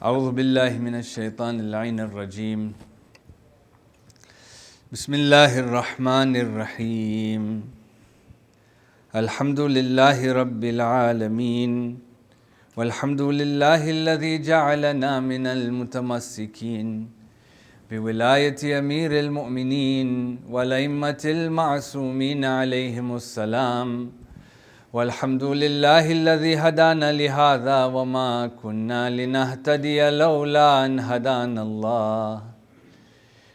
أعوذ بالله من الشيطان اللعين الرجيم. بسم الله الرحمن الرحيم. الحمد لله رب العالمين، والحمد لله الذي جعلنا من المتمسكين بولاية أمير المؤمنين والأئمة المعصومين عليهم السلام. والحمد لله الذي هدانا لهذا وما كنا لنهتدي لولا أن هدانا الله.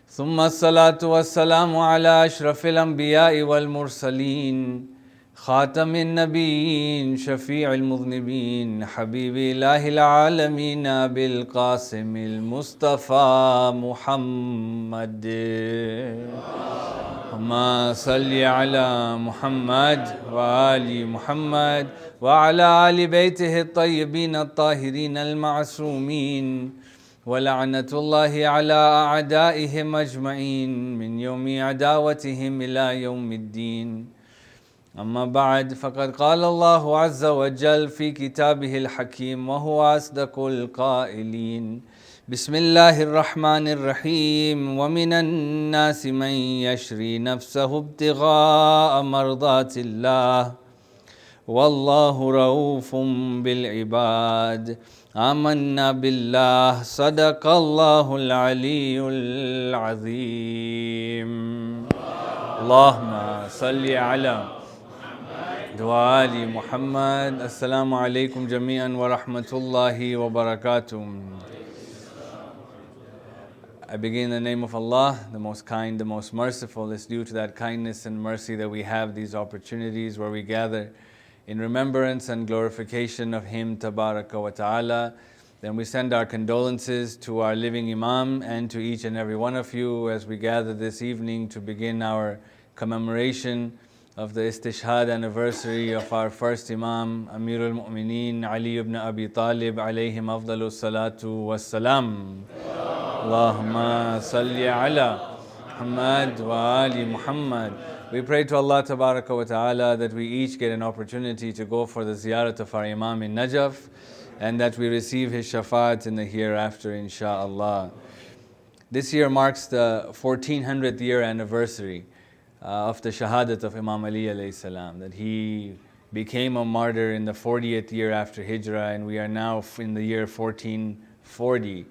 ثم الصلاة والسلام على أشرف الأنبياء والمرسلين، خاتم النبيين، شفيع المذنبين، حبيب إله العالمين أبي القاسم المصطفى محمد. اللهم صل على محمد وآل محمد وعلى آل بيته الطيبين الطاهرين المعصومين، ولعنة الله على أعدائهم أجمعين من يوم عداوتهم إلى يوم الدين. أما بعد، فقد قال الله عز وجل في كتابه الحكيم وهو أصدق القائلين: بسم الله الرحمن الرحيم. ومن الناس من يشري نفسه ابتغاء مرضات الله والله رؤوف بالعباد. آمنا بالله، صدق الله العلي العظيم. اللهم صل على وآل محمد. السلام عليكم جميعا ورحمة الله وبركاته. I begin in the name of Allah, the most kind, the most merciful. It's due to that kindness and mercy that we have these opportunities where we gather in remembrance and glorification of Him Tabaraka wa Ta'ala. Then we send our condolences to our living Imam and to each and every one of you as we gather this evening to begin our commemoration of the istishhad anniversary of our first Imam, Amirul Mu'mineen Ali ibn Abi Talib alayhim afdalu salatu wassalam. Allahumma salli ala Muhammad wa ali Muhammad. We pray to Allah Tabaraka wa Ta'ala that we each get an opportunity to go for the ziyarat of our Imam in Najaf, and that we receive his shafaat in the hereafter, insha'Allah. This year marks the 1400th year anniversary of the shahadat of Imam Ali alayhi salam, that he became a martyr in the 40th year after Hijrah, and we are now in the year 1440.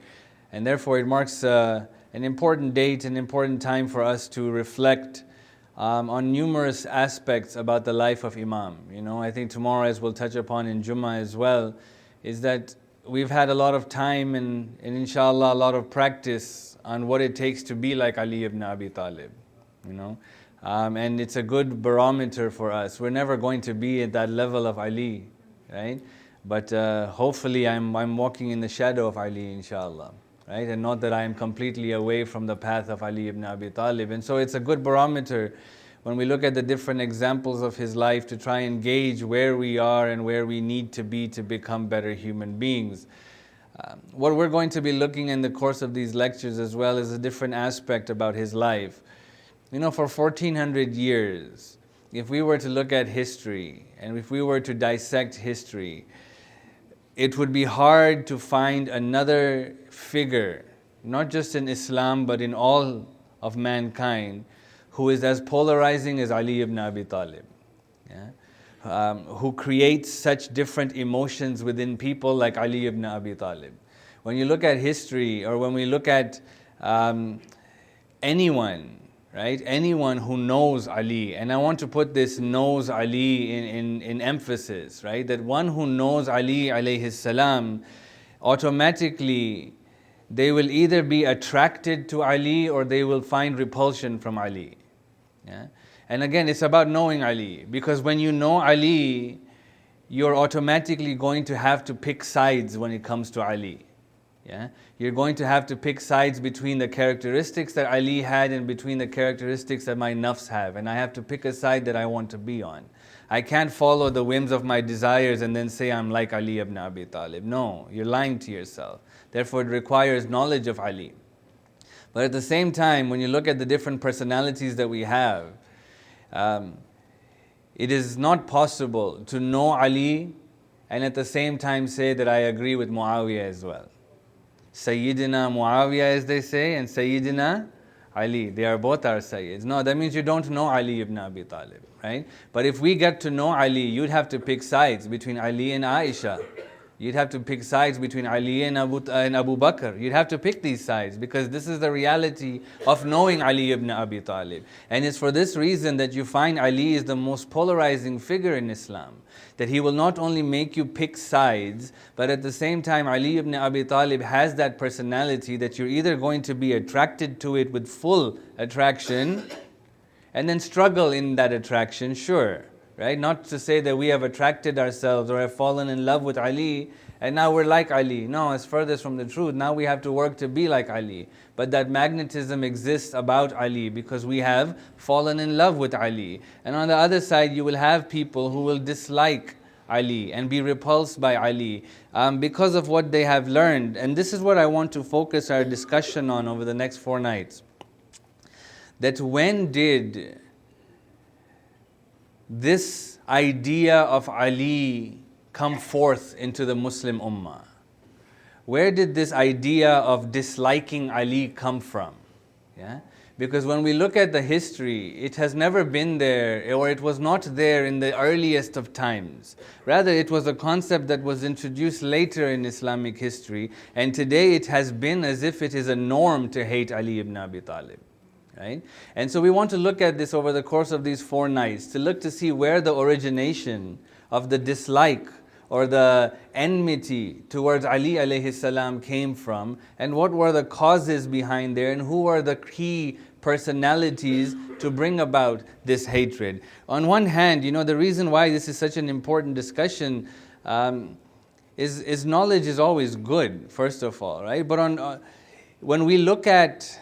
And therefore it marks an important date, an important time for us to reflect on numerous aspects about the life of Imam. I think tomorrow, as we'll touch upon in Jummah as well, is that we've had a lot of time and inshallah a lot of practice on what it takes to be like Ali ibn Abi Talib. And it's a good barometer for us. We're never going to be at that level of Ali, right? But hopefully I'm walking in the shadow of Ali, inshallah. Right? And not that I am completely away from the path of Ali ibn Abi Talib. And so it's a good barometer when we look at the different examples of his life to try and gauge where we are and where we need to be to become better human beings. What we're going to be looking in the course of these lectures as well is a different aspect about his life. For 1400 years, if we were to look at history and if we were to dissect history, it would be hard to find another figure, not just in Islam but in all of mankind, who is as polarizing as Ali ibn Abi Talib. Who creates such different emotions within people like Ali ibn Abi Talib. When you look at history, or when we look at anyone, right? Anyone who knows Ali, and I want to put this knows Ali in emphasis, right? That one who knows Ali alayhi salam, automatically they will either be attracted to Ali or they will find repulsion from Ali. And again, it's about knowing Ali, because when you know Ali, you're automatically going to have to pick sides when it comes to Ali. You're going to have to pick sides between the characteristics that Ali had and between the characteristics that my nafs have, and I have to pick a side that I want to be on. I can't follow the whims of my desires and then say I'm like Ali ibn Abi Talib. No, you're lying to yourself. Therefore it requires knowledge of Ali. But at the same time, when you look at the different personalities that we have, it is not possible to know Ali and at the same time say that I agree with Muawiyah as well. Sayyidina Muawiyah, as they say, and Sayyidina Ali. They are both our Sayyids. No, that means you don't know Ali ibn Abi Talib, right? But if we get to know Ali, you'd have to pick sides between Ali and Aisha. You'd have to pick sides between Ali and Abu Bakr. You'd have to pick these sides because this is the reality of knowing Ali ibn Abi Talib. And it's for this reason that you find Ali is the most polarizing figure in Islam. That he will not only make you pick sides, but at the same time Ali ibn Abi Talib has that personality that you're either going to be attracted to it with full attraction and then struggle in that attraction, sure. Right? Not to say that we have attracted ourselves or have fallen in love with Ali and now we're like Ali. No, it's furthest from the truth. Now we have to work to be like Ali. But that magnetism exists about Ali because we have fallen in love with Ali. And on the other side, you will have people who will dislike Ali and be repulsed by Ali because of what they have learned. And this is what I want to focus our discussion on over the next 4 nights. That when did this idea of Ali come forth into the Muslim Ummah? Where did this idea of disliking Ali come from? Yeah? Because when we look at the history, it has never been there, or it was not there in the earliest of times. Rather, it was a concept that was introduced later in Islamic history, and today it has been as if it is a norm to hate Ali ibn Abi Talib. Right? And so we want to look at this over the course of these 4 nights, to look to see where the origination of the dislike or the enmity towards Ali alayhi salam came from, and what were the causes behind there, and who were the key personalities to bring about this hatred. On one hand, the reason why this is such an important discussion is knowledge is always good, first of all, right? But when we look at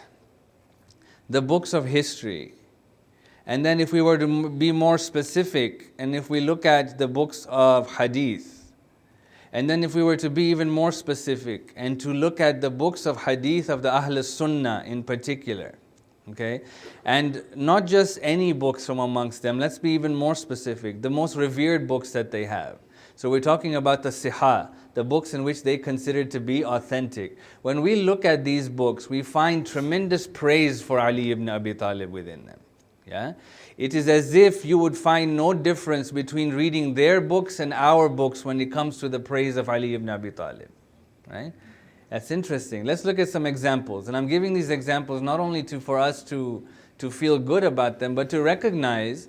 the books of history, and then if we were to be more specific, and if we look at the books of hadith, and then if we were to be even more specific and to look at the books of hadith of the Ahl Sunnah in particular, okay, and not just any books from amongst them, let's be even more specific, the most revered books that they have. So we're talking about the Sihah, the books in which they consider to be authentic. When we look at these books, we find tremendous praise for Ali ibn Abi Talib within them. Yeah? It is as if you would find no difference between reading their books and our books when it comes to the praise of Ali ibn Abi Talib. Right? That's interesting. Let's look at some examples. And I'm giving these examples not only for us to feel good about them, but to recognize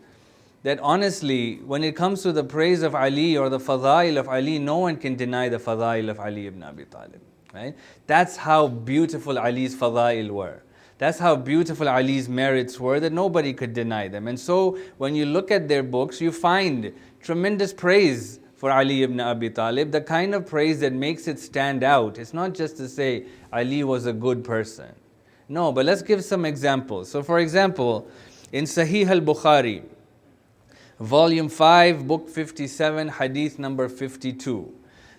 that honestly, when it comes to the praise of Ali or the fadail of Ali, no one can deny the fadail of Ali ibn Abi Talib. Right? That's how beautiful Ali's fadail were. That's how beautiful Ali's merits were, that nobody could deny them. And so when you look at their books, you find tremendous praise for Ali ibn Abi Talib, the kind of praise that makes it stand out. It's not just to say Ali was a good person. No, but let's give some examples. So for example, in Sahih al-Bukhari, Volume 5, Book 57, Hadith number 52.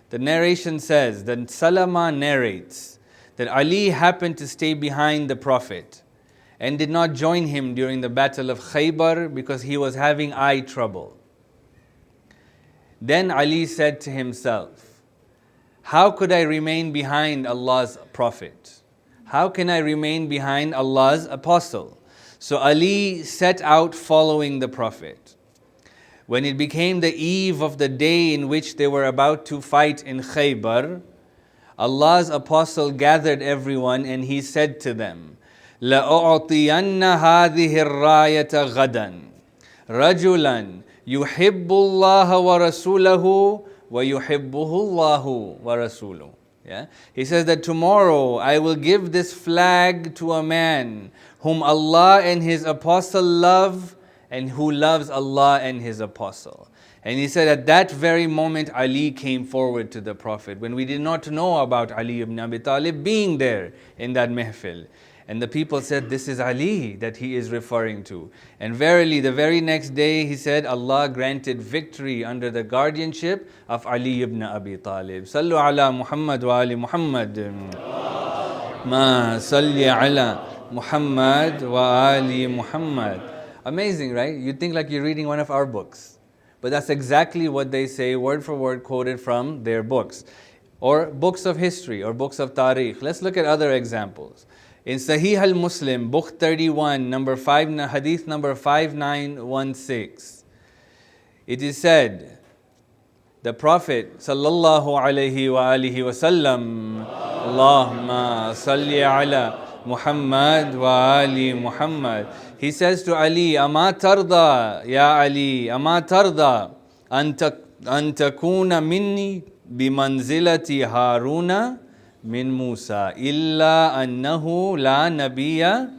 The narration says that Salama narrates that Ali happened to stay behind the Prophet and did not join him during the battle of Khaybar because he was having eye trouble. Then Ali said to himself, "How could I remain behind Allah's Prophet? How can I remain behind Allah's Apostle?" So Ali set out following the Prophet. When it became the eve of the day in which they were about to fight in Khaybar, Allah's Apostle gathered everyone and he said to them, لَأُعْطِيَنَّ هَذِهِ الرَّايَةَ غَدًا رَجُلًا يُحِبُّ اللَّهَ وَرَسُولَهُ وَيُحِبُّهُ اللَّهُ وَرَسُولُهُ. Yeah? He says that tomorrow I will give this flag to a man whom Allah and His Apostle love and who loves Allah and His Apostle. And he said at that very moment Ali came forward to the Prophet when we did not know about Ali ibn Abi Talib being there in that mehfil. And the people said, "This is Ali that he is referring to." And verily the very next day he said Allah granted victory under the guardianship of Ali ibn Abi Talib. Sallu ala Muhammad wa ali Muhammad. Ma salli ala Muhammad wa ali Muhammad. Amazing, right? You'd think like you're reading one of our books. But that's exactly what they say, word for word, quoted from their books. or books of history or books of tariq. Let's look at other examples. In Sahih al-Muslim, book 31, hadith number 5916, it is said, the Prophet sallallahu alayhi wa alihi wa sallam, Allahumma salli ala Muhammad wa ali Muhammad. He says to Ali, Ama tarda, ya Ali, Ama tarda, an takuna minni bimanzilati Haruna min Musa, illa annahu la nabiyya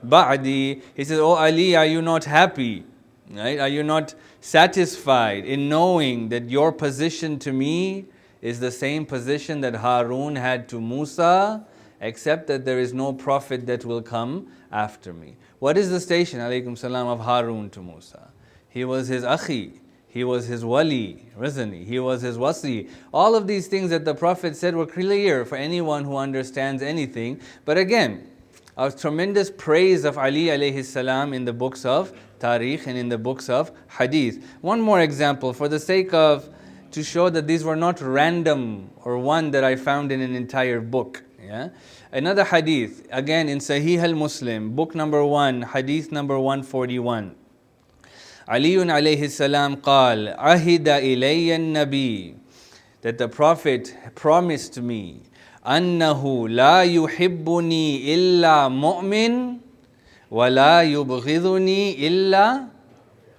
ba'di. He says, Oh Ali, are you not happy? Right? Are you not satisfied in knowing that your position to me is the same position that Harun had to Musa, except that there is no prophet that will come after me? What is the station, alaykum salam, of Harun to Musa? He was his akhi, he was his wali, wasn't he? He was his wasi. All of these things that the Prophet said were clear for anyone who understands anything. But again, a tremendous praise of Ali alayhi salam in the books of Tariq and in the books of Hadith. One more example for the sake of, to show that these were not random or one that I found in an entire book. Yeah? Another hadith, again in Sahih al-Muslim, book number 1, hadith number 141. Ali alayhi salam قال, عهد إلي النبي, that the Prophet promised me, أنه لا يحبني إلا مؤمن ولا يبغضني إلا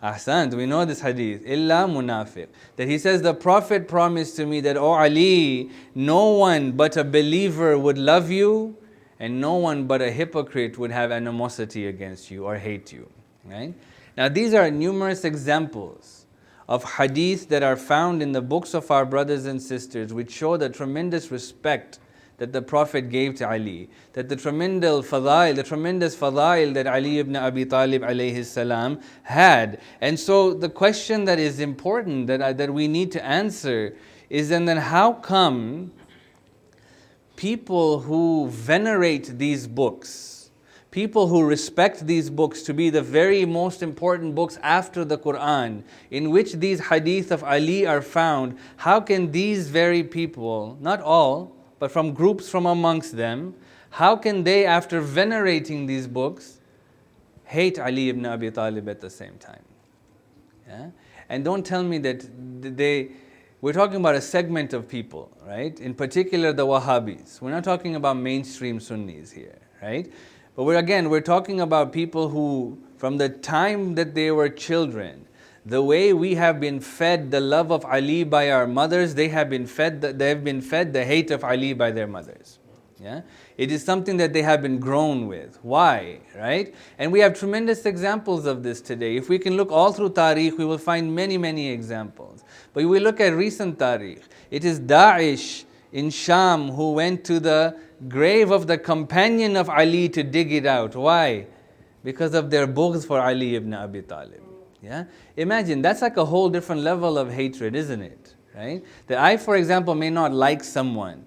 Ahsant, we know this hadith, إلا munafiq. That he says, the Prophet promised to me that, O Ali, no one but a believer would love you, and no one but a hypocrite would have animosity against you or hate you. Right? Now these are numerous examples of hadith that are found in the books of our brothers and sisters, which show the tremendous respect that the Prophet gave to Ali, that the tremendous fadail that Ali ibn Abi Talib alayhi salam had. And so the question that is important that we need to answer is then how come people who venerate these books, people who respect these books to be the very most important books after the Quran, in which these hadith of Ali are found, how can these very people, not all, but from groups from amongst them, how can they, after venerating these books, hate Ali ibn Abi Talib at the same time? Yeah? And don't tell me that we're talking about a segment of people, right? In particular the Wahhabis. We're not talking about mainstream Sunnis here, right? But we're talking about people who, from the time that they were children, the way we have been fed the love of Ali by our mothers, they have been fed the hate of Ali by their mothers. Yeah? It is something that they have been grown with. Why? Right? And we have tremendous examples of this today. If we can look all through Tariq, we will find many, many examples. But we look at recent Tariq. It is Daesh in Sham who went to the grave of the companion of Ali to dig it out. Why? Because of their bughd for Ali ibn Abi Talib. Yeah? Imagine, that's like a whole different level of hatred, isn't it? Right? That I, for example, may not like someone,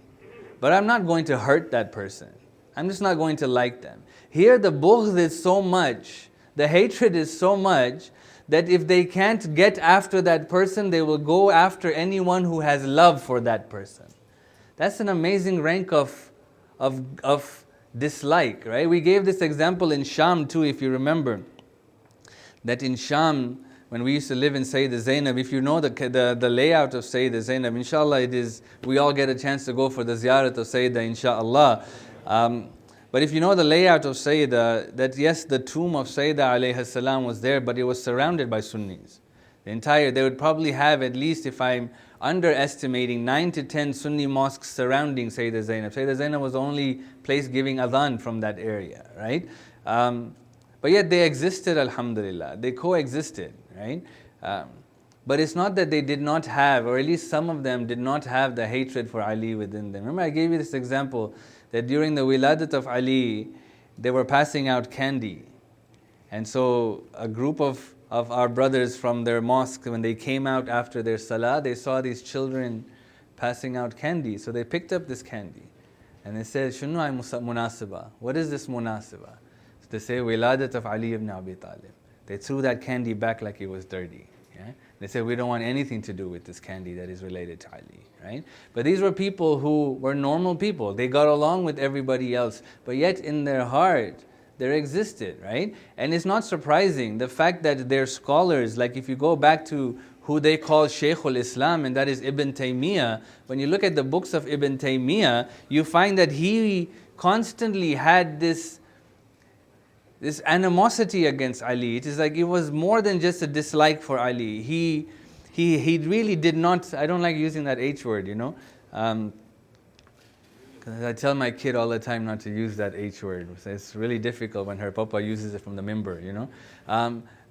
but I'm not going to hurt that person. I'm just not going to like them. Here the bughd is so much, the hatred is so much, that if they can't get after that person, they will go after anyone who has love for that person. That's an amazing rank of dislike, right? We gave this example in Sham too, if you remember. That in Sham, when we used to live in Sayyidah Zainab, if you know the layout of Sayyidah Zainab, inshallah it is, we all get a chance to go for the ziyarat of Sayyidah, inshallah. But if you know the layout of Sayyidah, that yes, the tomb of Sayyidah alayhi salam was there, but it was surrounded by Sunnis. They would probably have at least, if I'm underestimating, 9 to 10 Sunni mosques surrounding Sayyidah Zainab. Sayyidah Zainab was the only place giving adhan from that area, right? But yet they existed, alhamdulillah. They coexisted, right? But it's not that they did not have, or at least some of them did not have the hatred for Ali within them. Remember I gave you this example that during the wiladat of Ali, they were passing out candy. And so a group of our brothers from their mosque, when they came out after their salah, they saw these children passing out candy. So they picked up this candy. And they said, Shunu ay munasiba? What is this munasiba? They say, Wiladat of Ali ibn Abi Talib. They threw that candy back like it was dirty. Yeah? They said, we don't want anything to do with this candy that is related to Ali, right? But these were people who were normal people. They got along with everybody else, but yet in their heart, there existed, right? And it's not surprising, the fact that their scholars, like if you go back to who they call Shaykh al-Islam, and that is Ibn Taymiyyah, when you look at the books of Ibn Taymiyyah, you find that he constantly had this animosity against Ali. It is like it was more than just a dislike for Ali. He really did not, I don't like using that H word, you know. Because I tell my kid all the time not to use that H word. It's really difficult when her papa uses it from the mimbar, you know.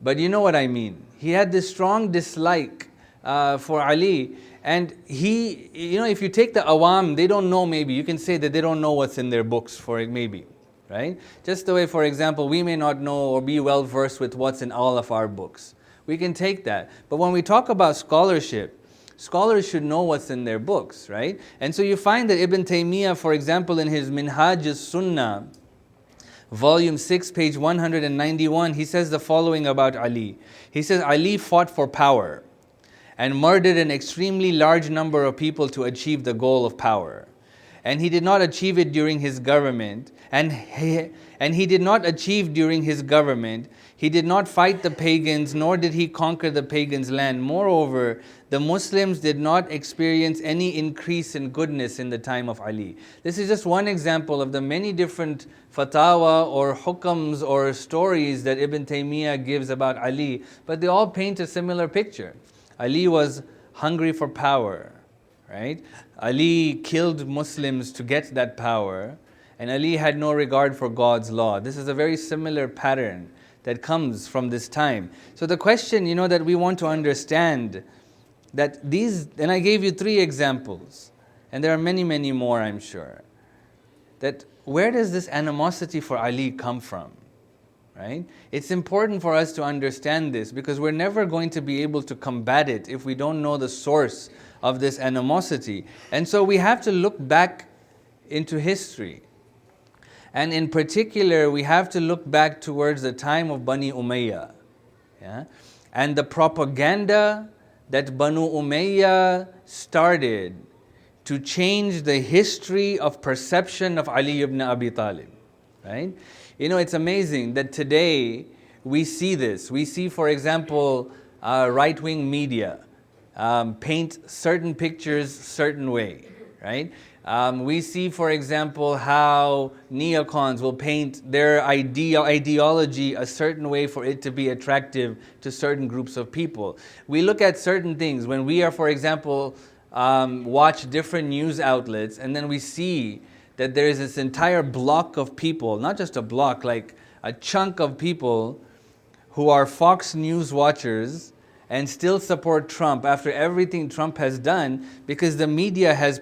But you know what I mean. He had this strong dislike for Ali. And he, you know, if you take the awam, they don't know maybe. You can say that they don't know what's in their books for it maybe. Right? Just the way, for example, we may not know or be well versed with what's in all of our books. We can take that. But when we talk about scholarship, scholars should know what's in their books, right? And so you find that Ibn Taymiyyah, for example, in his Minhaj as-Sunnah, volume 6, page 191, he says the following about Ali. He says, Ali fought for power and murdered an extremely large number of people to achieve the goal of power. And he did not achieve it during his government. And he did not achieve during his government. He did not fight the pagans, nor did he conquer the pagans' land. Moreover, the Muslims did not experience any increase in goodness in the time of Ali. This is just one example of the many different fatwa or hukams or stories that Ibn Taymiyyah gives about Ali, but they all paint a similar picture. Ali was hungry for power, right? Ali killed Muslims to get that power, and Ali had no regard for God's law. This is a very similar pattern that comes from this time. So the question, you know, that we want to understand, that these, and I gave you 3 examples, and there are many, many more, I'm sure, that where does this animosity for Ali come from? Right? It's important for us to understand this, because we're never going to be able to combat it if we don't know the source of this animosity. And so we have to look back into history. And in particular, we have to look back towards the time of Banu Umayya. Yeah? And the propaganda that Banu Umayya started to change the history of perception of Ali ibn Abi Talib. Right? You know, it's amazing that today we see this. We see, for example, right-wing media paint certain pictures certain way, right? We see, for example, how neocons will paint their ideology a certain way for it to be attractive to certain groups of people. We look at certain things when we are, for example, watch different news outlets, and then we see that there is this entire block of people, not just a block, like a chunk of people who are Fox News watchers and still support Trump after everything Trump has done, because the media has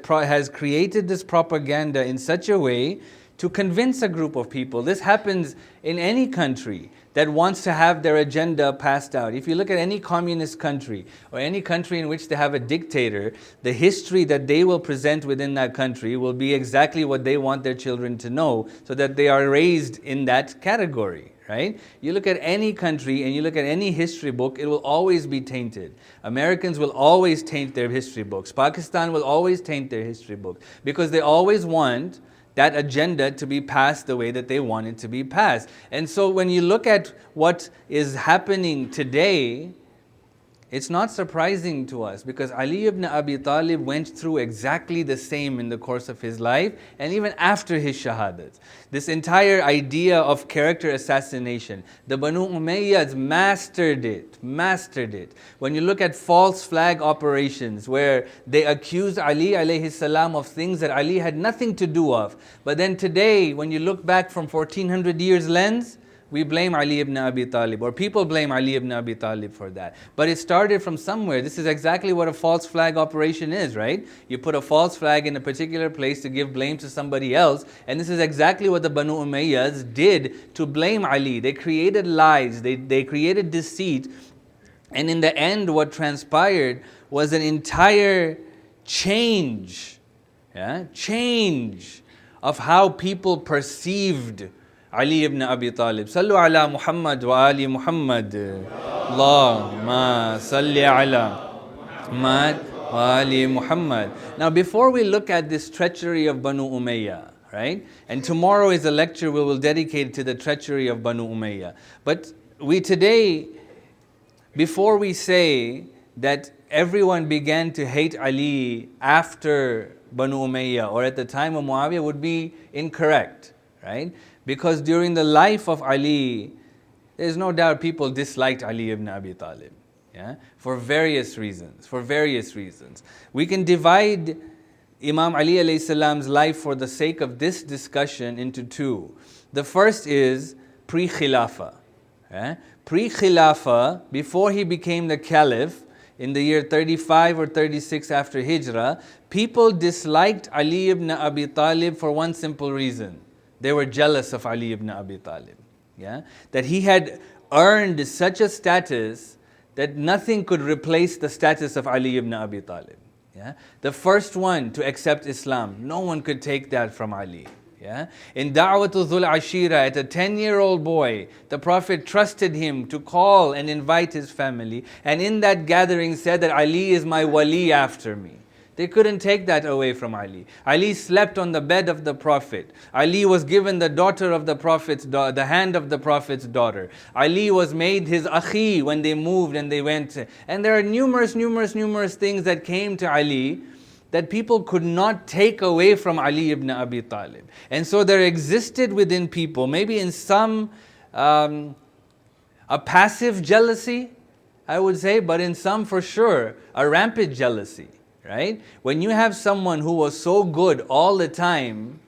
created this propaganda in such a way to convince a group of people. This happens in any country that wants to have their agenda passed out. If you look at any communist country or any country in which they have a dictator, the history that they will present within that country will be exactly what they want their children to know, so that they are raised in that category. Right? You look at any country and you look at any history book, it will always be tainted. Americans will always taint their history books. Pakistan will always taint their history books, because they always want that agenda to be passed the way that they want it to be passed. And so when you look at what is happening today, it's not surprising to us, because Ali ibn Abi Talib went through exactly the same in the course of his life and even after his shahadat. This entire idea of character assassination, the Banu Umayyads mastered it. When you look at false flag operations where they accused Ali alayhi salam of things that Ali had nothing to do of. But then today, when you look back from 1400 years lens, we blame Ali ibn Abi Talib, or people blame Ali ibn Abi Talib for that. But it started from somewhere. This is exactly what a false flag operation is, right? You put a false flag in a particular place to give blame to somebody else, and this is exactly what the Banu Umayyads did to blame Ali. They created lies, they created deceit, and in the end what transpired was an entire change of how people perceived Ali ibn Abi Talib. Sallu ala Muhammad wa ali Muhammad. Allahumma salli ala Muhammad wa ali Muhammad. Now before we look at this treachery of Banu Umayya, right? And tomorrow is a lecture we will dedicate to the treachery of Banu Umayya. But we today, before we say that everyone began to hate Ali after Banu Umayya or at the time of Muawiyah would be incorrect, right? Because during the life of Ali, there's no doubt people disliked Ali ibn Abi Talib, yeah? For various reasons, We can divide Imam Ali alayhi salam's life for the sake of this discussion into two. The first is pre-Khilafah. Yeah? Pre-Khilafah, before he became the Caliph, in the year 35 or 36 after Hijrah, people disliked Ali ibn Abi Talib for one simple reason. They were jealous of Ali ibn Abi Talib. Yeah? That he had earned such a status that nothing could replace the status of Ali ibn Abi Talib. Yeah? The first one to accept Islam, no one could take that from Ali. Yeah? In Da'watul Dhul Ashira, at a 10-year-old boy, the Prophet trusted him to call and invite his family, and in that gathering said that Ali is my wali after me. They couldn't take that away from Ali. Ali slept on the bed of the Prophet. Ali was given the daughter of the Prophet's the hand of the Prophet's daughter. Ali was made his akhi when they moved and they went. And there are numerous things that came to Ali that people could not take away from Ali ibn Abi Talib. And so there existed within people, maybe in some, a passive jealousy, I would say, but in some for sure, a rampant jealousy. Right? When you have someone who was so good all the time,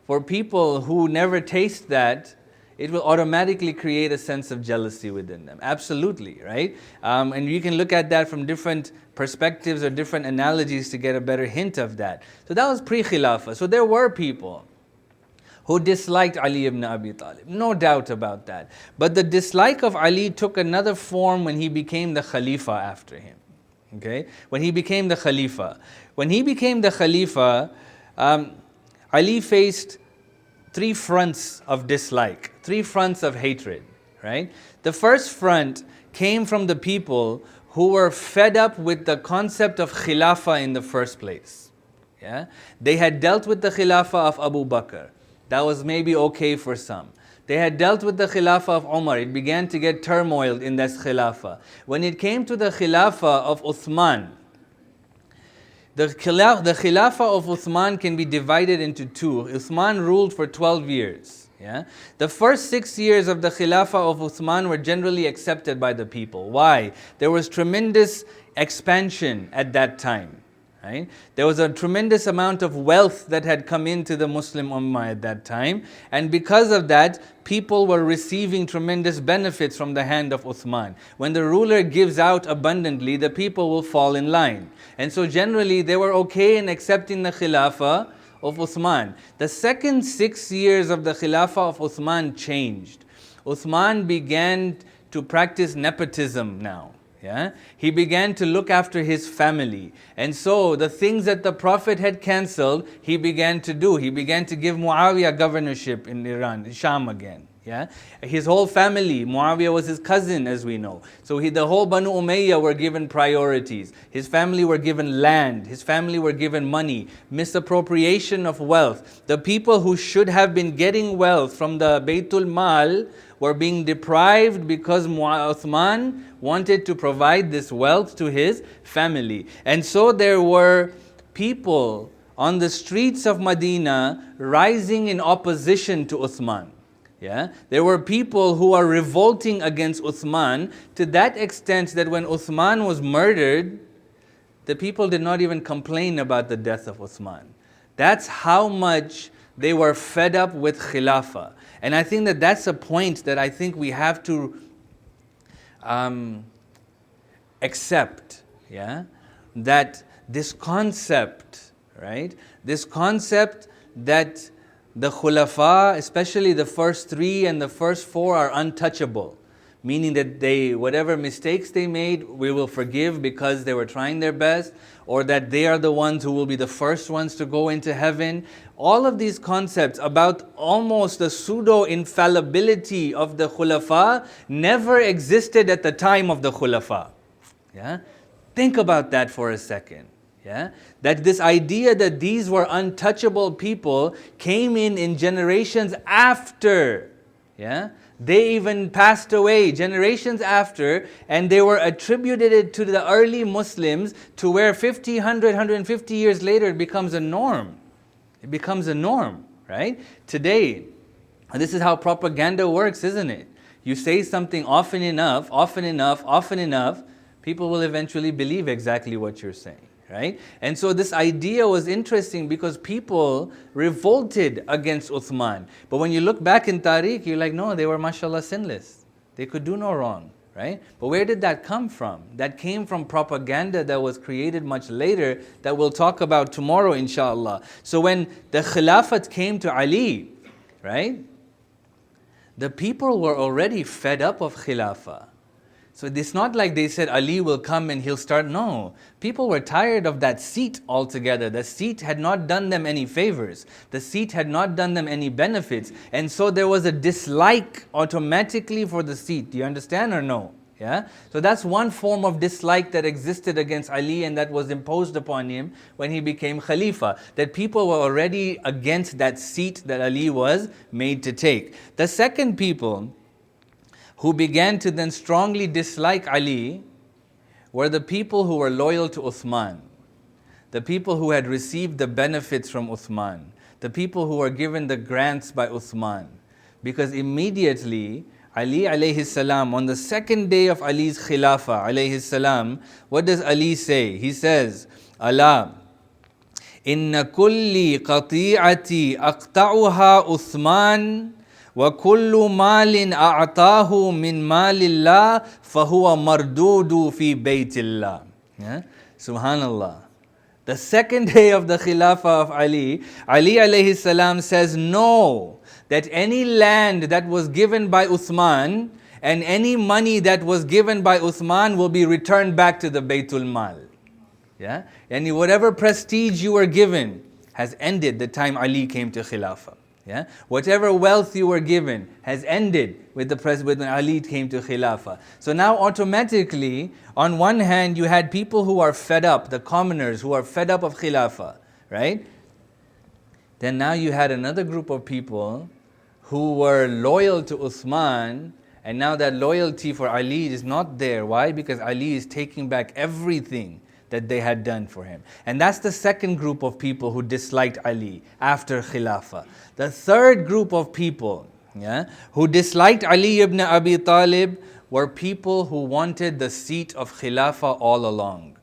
for people who never taste that, it will automatically create a sense of jealousy within them. Absolutely, right? And you can look at that from different perspectives or different analogies to get a better hint of that. So that was pre-Khilafah. So there were people who disliked Ali ibn Abi Talib. No doubt about that. But the dislike of Ali took another form when he became the Khalifa after him. Okay? When he became the Khalifa. When he became the Khalifa, Ali faced three fronts of dislike, three fronts of hatred, right? The first front came from the people who were fed up with the concept of Khilafah in the first place. Yeah? They had dealt with the Khilafah of Abu Bakr. That was maybe okay for some. They had dealt with the Khilafah of Umar. It began to get turmoil in that Khilafah. When it came to the Khilafah of Uthman, the Khilafah of Uthman can be divided into two. Uthman ruled for 12 years. Yeah? The first 6 years of the Khilafah of Uthman were generally accepted by the people. Why? There was tremendous expansion at that time. Right? There was a tremendous amount of wealth that had come into the Muslim Ummah at that time, and because of that, people were receiving tremendous benefits from the hand of Uthman. When the ruler gives out abundantly, the people will fall in line. And so generally they were okay in accepting the Khilafah of Uthman. The second 6 years of the Khilafah of Uthman changed. Uthman began to practice nepotism now. Yeah? He began to look after his family. And so the things that the Prophet had cancelled, he began to do. He began to give Muawiyah governorship in Iran, Sham again. Yeah? His whole family, Muawiyah was his cousin as we know. So the whole Banu Umayya were given priorities. His family were given land. His family were given money. Misappropriation of wealth. The people who should have been getting wealth from the Baytul Mal were being deprived because Uthman wanted to provide this wealth to his family. And so there were people on the streets of Medina rising in opposition to Uthman. Yeah? There were people who are revolting against Uthman to that extent that when Uthman was murdered, the people did not even complain about the death of Uthman. That's how much they were fed up with Khilafah. And I think that that's a point that I think we have to accept, yeah? That this concept, right? This concept that the Khulafa, especially the first three and the first four, are untouchable. meaning that whatever mistakes they made, we will forgive because they were trying their best, or that they are the ones who will be the first ones to go into heaven. All of these concepts about almost the pseudo-infallibility of the khulafa never existed at the time of the khulafa. Yeah? Think about that for a second. Yeah? That this idea that these were untouchable people came in generations after. Yeah? They even passed away generations after, and they were attributed to the early Muslims, to where 50, 100, 150 years later it becomes a norm. It becomes a norm, right? Today, this is how propaganda works, isn't it? You say something often enough, people will eventually believe exactly what you're saying. Right? And so this idea was interesting because people revolted against Uthman. But when you look back in Tariq, you're like, no, they were mashallah sinless. They could do no wrong. Right? But where did that come from? That came from propaganda that was created much later that we'll talk about tomorrow, inshallah. So when the Khilafat came to Ali, right? The people were already fed up of Khilafah. So it's not like they said Ali will come and he'll start. No, people were tired of that seat altogether. The seat had not done them any favors. The seat had not done them any benefits. And so there was a dislike automatically for the seat. Do you understand or no? Yeah. So that's one form of dislike that existed against Ali and that was imposed upon him when he became Khalifa. That people were already against that seat that Ali was made to take. The second people who began to then strongly dislike Ali were the people who were loyal to Uthman, the people who had received the benefits from Uthman, the people who were given the grants by Uthman. Because immediately, Ali alayhi salam, on the second day of Ali's Khilafah alayhi salam, what does Ali say? He says, Allah, inna kulli qati'ati aqta'uha Uthman, وَكُلُّ مَالٍ أَعْطَاهُ مِنْ مَالِ اللَّهِ فَهُوَ مَرْدُودُ فِي بَيْتِ اللَّهِ. Yeah? Subhanallah. The second day of the Khilafah of Ali, Ali alayhi salam says, no, that any land that was given by Uthman and any money that was given by Uthman will be returned back to the Baytul Mal. Yeah? And whatever prestige you were given has ended the time Ali came to Khilafah. Yeah? Whatever wealth you were given has ended with when Ali came to Khilafah. So now automatically, on one hand, you had people who are fed up, the commoners who are fed up of Khilafah, right? Then now you had another group of people who were loyal to Uthman, and now that loyalty for Ali is not there. Why? Because Ali is taking back everything that they had done for him. And that's the second group of people who disliked Ali after Khilafah. The third group of people who disliked Ali ibn Abi Talib were people who wanted the seat of Khilafah all along.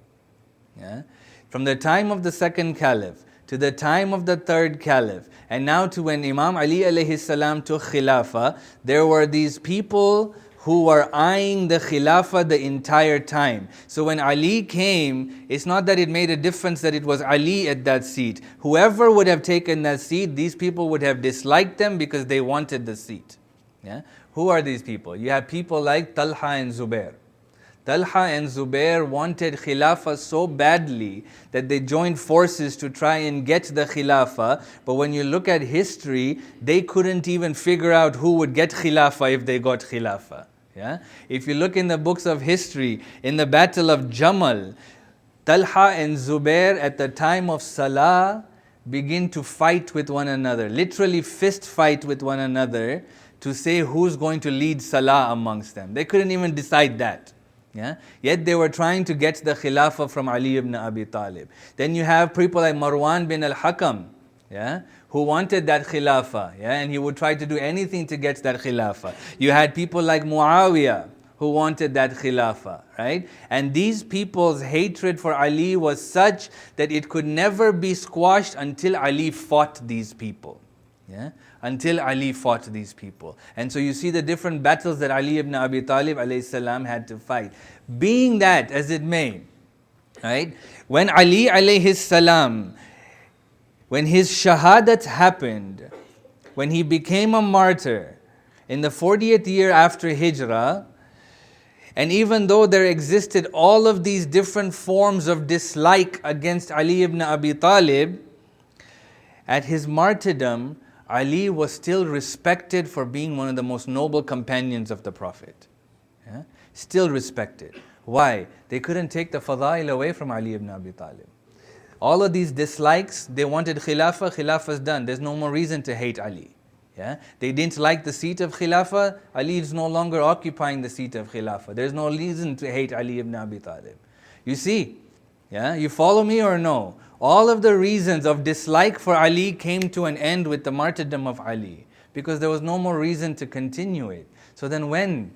Yeah? From the time of the second caliph to the time of the third caliph, and now to when Imam Ali alayhi salam took Khilafah, there were these people who were eyeing the Khilafah the entire time. So when Ali came, it's not that it made a difference that it was Ali at that seat. Whoever would have taken that seat, these people would have disliked them because they wanted the seat. Yeah? Who are these people? You have people like Talha and Zubair. Talha and Zubair wanted Khilafah so badly that they joined forces to try and get the Khilafah. But when you look at history, they couldn't even figure out who would get Khilafah if they got Khilafah. Yeah? If you look in the books of history, in the battle of Jamal, Talha and Zubair at the time of Salah begin to fight with one another, literally fist fight with one another to say who's going to lead Salah amongst them. They couldn't even decide that. Yeah? Yet they were trying to get the Khilafah from Ali ibn Abi Talib. Then you have people like Marwan bin al-Hakam, who wanted that Khilafah, and he would try to do anything to get that Khilafah. You had people like Muawiyah who wanted that Khilafah, right? And these people's hatred for Ali was such that it could never be squashed until Ali fought these people. Yeah? Until Ali fought these people. And so you see the different battles that Ali ibn Abi Talib alayhi salam had to fight. Being that as it may, right? When Ali alayhi salam, when his shahadat happened, when he became a martyr in the 40th year after Hijrah, And even though there existed all of these different forms of dislike against Ali ibn Abi Talib, at his martyrdom, Ali was still respected for being one of the most noble companions of the Prophet. Yeah? Still respected. Why? They couldn't take the fadail away from Ali ibn Abi Talib. All of these dislikes, they wanted Khilafah, Khilafah's done. There's no more reason to hate Ali. Yeah? They didn't like the seat of Khilafah, Ali is no longer occupying the seat of Khilafah. There's no reason to hate Ali ibn Abi Talib. You see, yeah? You follow me or no? All of the reasons of dislike for Ali came to an end with the martyrdom of Ali, because there was no more reason to continue it. So then when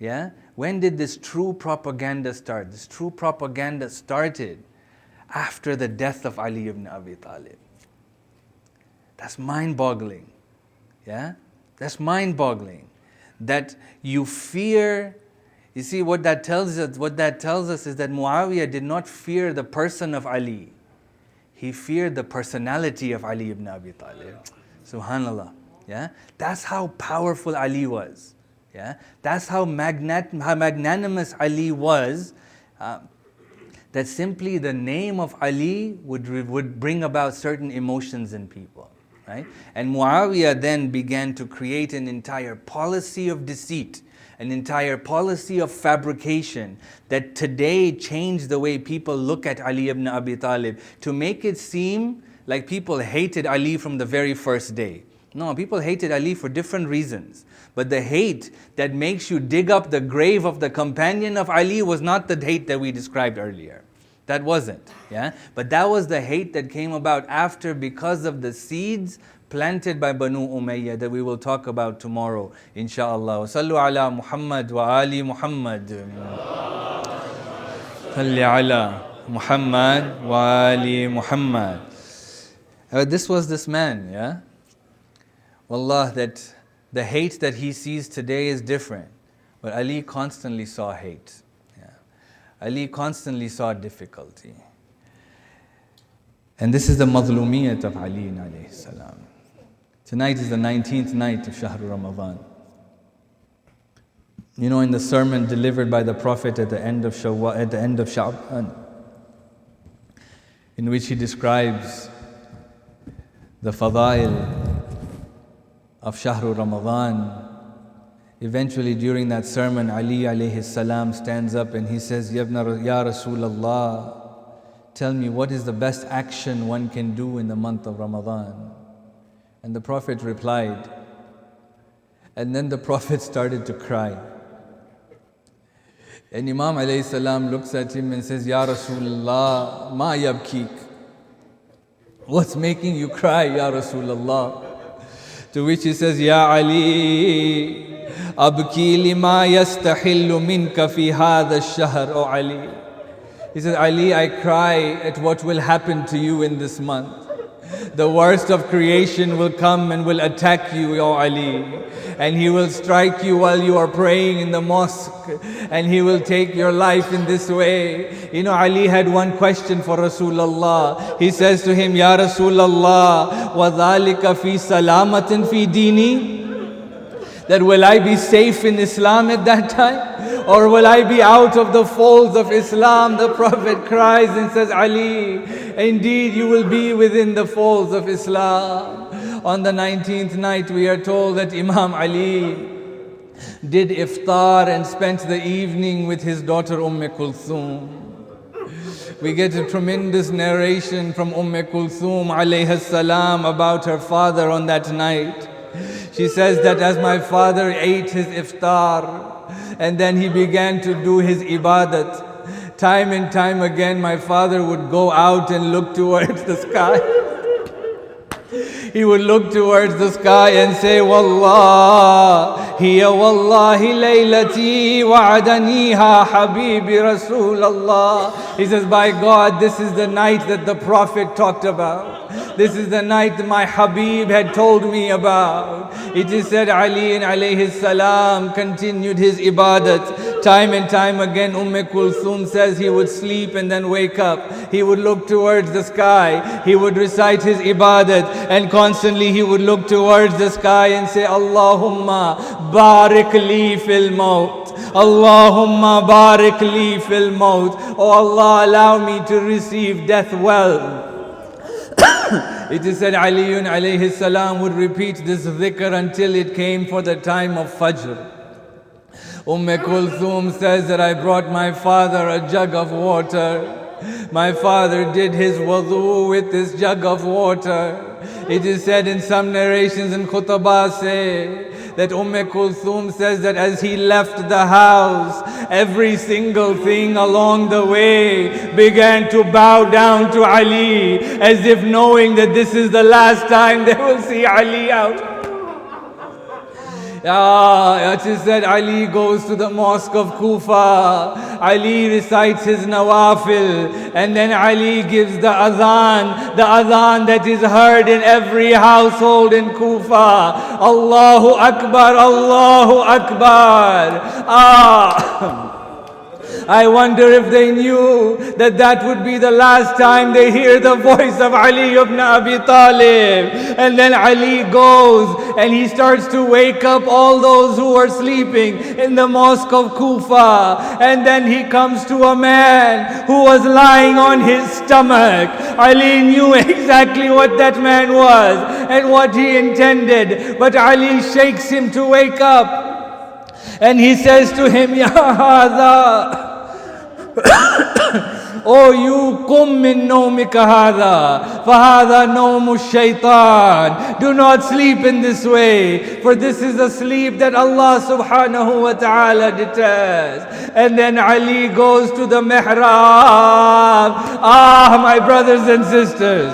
did this true propaganda start? This true propaganda started after the death of Ali ibn Abi Talib. That's mind-boggling. Yeah? That's mind-boggling. That you fear. You see, what that tells us is that Muawiyah did not fear the person of Ali. He feared the personality of Ali ibn Abi Talib. Subhanallah. Yeah? That's how powerful Ali was. Yeah? That's how magnanimous Ali was. That simply the name of Ali would bring about certain emotions in people. Right? And Muawiyah then began to create an entire policy of deceit, an entire policy of fabrication that today changed the way people look at Ali ibn Abi Talib, to make it seem like people hated Ali from the very first day. No, people hated Ali for different reasons. But the hate that makes you dig up the grave of the companion of Ali was not the hate that we described earlier. That wasn't. Yeah? But that was the hate that came about after, because of the seeds planted by Banu Umayya that we will talk about tomorrow, inshaAllah. Sallu ala Muhammad wa ali Muhammad. Salli ala Muhammad wa ali Muhammad. This was this man, yeah? Wallah, that the hate that he sees today is different. But Ali constantly saw hate. Ali constantly saw difficulty. And this is the mazlumiyat of Ali alayhi salam. Tonight is the 19th night of Shahr Ramadhan. You know, in the sermon delivered by the Prophet at the end of Sha'ban, in which he describes the fadail of Shahr Ramadhan, eventually during that sermon, Ali alayhi salam stands up and he says, Ya Rasulullah, tell me, what is the best action one can do in the month of Ramadan? And the Prophet replied, and then the Prophet started to cry. And Imam alayhi salam looks at him and says, Ya Rasulullah, ma yabkik? What's making you cry, Ya Rasulullah? To which he says, Ya Ali, abki lima yastahillu minka fi hadha ash-shahr, O Ali. He says, Ali, I cry at what will happen to you in this month. The worst of creation will come and will attack you, O Ali. And he will strike you while you are praying in the mosque. And he will take your life in this way. You know, Ali had one question for Rasulullah. He says to him, Ya Rasulullah, وَذَلِكَ فِي سَلَامَةٍ فِي دِينِي? That will I be safe in Islam at that time? Or will I be out of the folds of Islam? The Prophet cries and says, Ali, indeed you will be within the folds of Islam. On the 19th night we are told that Imam Ali did iftar and spent the evening with his daughter Kulthum. We get a tremendous narration from Kulthum alayhi salam about her father on that night. She says that as my father ate his iftar, and then he began to do his ibadat, time and time again my father would go out and look towards the sky. He would look towards the sky and say, Wallah, hiya wallahi laylati wa'adaniha habibi Rasulallah. He says, by God, this is the night that the Prophet talked about. This is the night that my Habib had told me about. It is said Ali alayhi salam continued his ibadat. Time and time again, Kulthum says he would sleep and then wake up. He would look towards the sky. He would recite his ibadat, and constantly he would look towards the sky and say, Allahumma barik li fil maut. Allahumma barik li fil maut. Oh Allah, allow me to receive death well. It is said Ali alayhi salam would repeat this dhikr until it came for the time of Fajr. Kulthum says that I brought my father a jug of water. My father did his wudu with this jug of water. It is said in some narrations in khutbah say that Kulthum says that as he left the house, every single thing along the way began to bow down to Ali, as if knowing that this is the last time they will see Ali out. It is said Ali goes to the mosque of Kufa. Ali recites his nawafil, and then Ali gives the adhan that is heard in every household in Kufa. Allahu Akbar, Allahu Akbar. I wonder if they knew that that would be the last time they hear the voice of Ali ibn Abi Talib. And then Ali goes and he starts to wake up all those who are sleeping in the mosque of Kufa. And then he comes to a man who was lying on his stomach. Ali knew exactly what that man was and what he intended. But Ali shakes him to wake up. And he says to him, Ya Hadha, oh, you kum min nawmika hadha, fahadha nawmu shaitan. Do not sleep in this way, for this is a sleep that Allah subhanahu wa ta'ala detests. And then Ali goes to the mihrab. My brothers and sisters,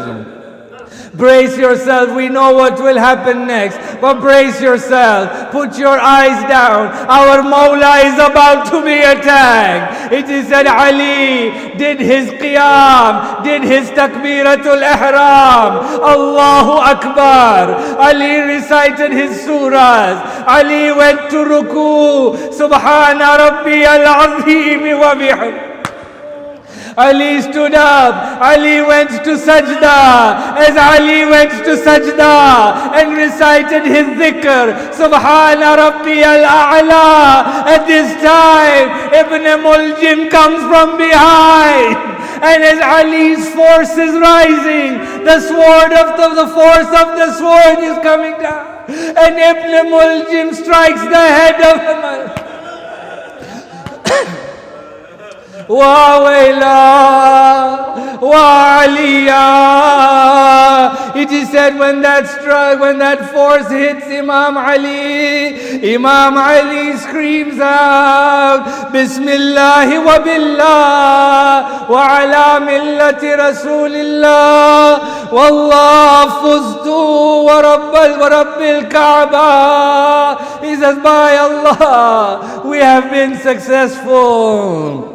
brace yourself. We know what will happen next, but brace yourself. Put your eyes down. Our Mawla is about to be attacked. It is said Ali did his qiyam, did his takbiratul ihram. Allahu Akbar. Ali recited his surahs. Ali went to ruku. Subhana rabbiyal azim wa bihamd. Ali stood up. Ali went to sajda. As Ali went to sajda and recited his dhikr, Subhana Rabbiyal A'la. At this time, Ibn Muljim comes from behind. And as Ali's force is rising, the force of the sword is coming down. And Ibn Muljim strikes the head of him. Wa wayla, wa aliya. It is said when that force hits Imam Ali screams out, Bismillah wa billah, wa ala millati Rasulillah, wallah fuztu wa rabbil Kaaba. He says, by Allah, we have been successful.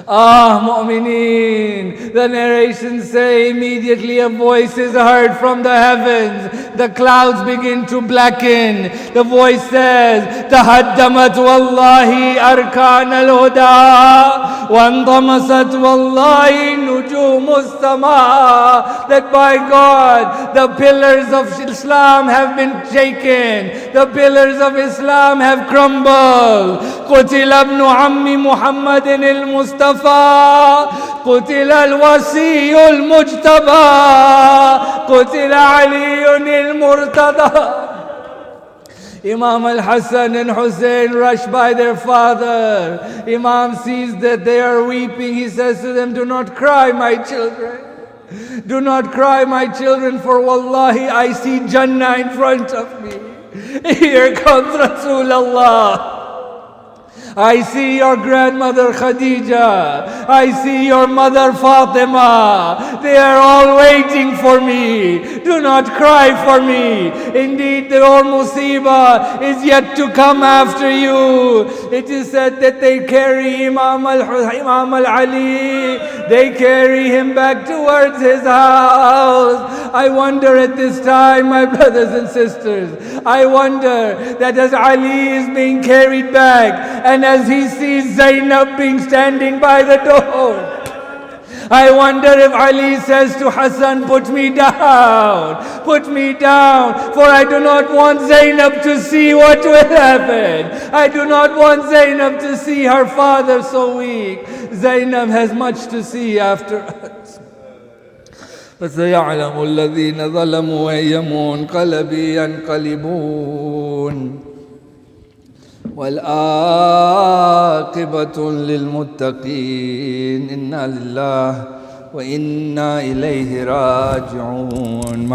Mu'mineen, the narrations say immediately a voice is heard from the heavens. The clouds begin to blacken. The voice says, Tahaddamat wallahi arkan al-huda, wandamasat wallahi nujumus sama. That by God, the pillars of Islam have been shaken. The pillars of Islam have crumbled. Qutila ibn ammi Muhammadin al-Mustafa, قتل الوصي المجتبى, قتل علي المرتضى. Imam al-Hassan and Hussein rush by their father. Imam sees that they are weeping. He says to them, do not cry, my children. Do not cry, my children, for wallahi I see Jannah in front of me. Here comes Rasulullah. I see your grandmother Khadija. I see your mother Fatima. They are all waiting for me. Do not cry for me. Indeed, your musibah is yet to come after you. It is said that they carry Imam Ali. They carry him back towards his house. I wonder at this time, my brothers and sisters, I wonder that as Ali is being carried back, and as he sees Zainab being standing by the door, I wonder if Ali says to Hassan, put me down, for I do not want Zainab to see what will happen. I do not want Zainab to see her father so weak. Zainab has much to see after us. فَسَيَعْلَمُ الَّذِينَ ظَلَمُوا أَيَّ مُنْقَلَبٍ يَنْقَلِبُونَ والعاقبة للمتقين إنا لله وإنا إليه راجعون.